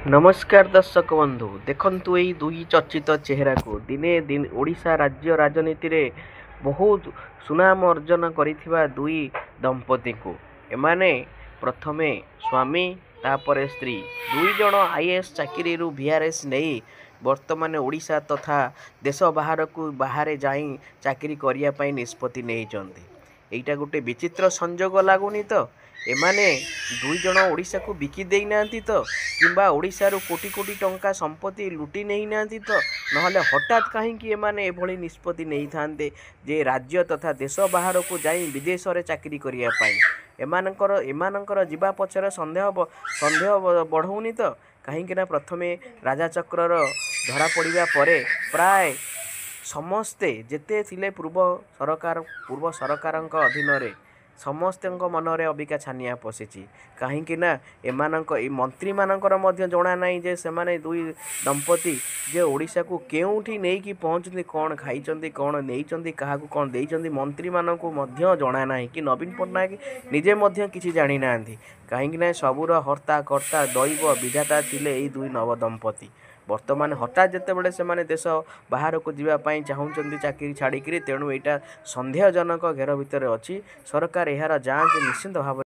नमस्कार दर्शक बंधु देखंतु एई दुई चर्चित चेहरा को दिने दिन ओडिशा राज्य राजनीति रे बहुत सुनाम अर्जन करिथिबा दुई दंपति को एमाने प्रथमे स्वामी तापर स्त्री दुई जण आईएएस चाकरी रु वीआरएस नहीं वर्तमान ओडिशा तथा देश बाहर को बाहर जाई चाकरी करिया पई निष्पत्ति नहीं चंदी एटा गोटे विचित्र संजोग लागुनी तो एमाने दुई जण ओडिशा को बिकी देई नांती तो किंबा ओडिशा रो कोटी कोटी टंका संपत्ति लुटी नहीं नांती तो नहले हठात कहीं एमाने एभली निष्पत्ति नहीं थांते जे राज्य तथा देश बाहर को जाई विदेश रे चाकरी करिया पाई एमानकर जीवा पछर संदेह बढ़ौनी तो कहीं प्रथमे राजा चक्र धरा पड़ा परे प्राय समस्ते जेते थिले पूर्व सरकार अधीन रे समस्त मनरे अबिका छानिया पशिची कहीं एमानक मंत्री मानकर मध्य जना नहीं जे से माने दुई दंपति जे ओडिशा को केउठी नहीं कि पहुँचती कौन खाई कौन नहीं क्या कौन देइचंदी मंत्री मानक मध्य जना नहीं कि नवीन पट्टनायक निजे मध्य किसी जानी ना कहीं सबूर हर्ता कर्ता दैव विधाता थिले एई दुई नव दंपति वर्तमान हठात जितेबाला से देश बाहर को जीवाई चाहूँगी चाकरी छाड़ी तेणु यहाँ सन्देहजनक घेर भितर अच्छी सरकार यार जांच निश्चित भाव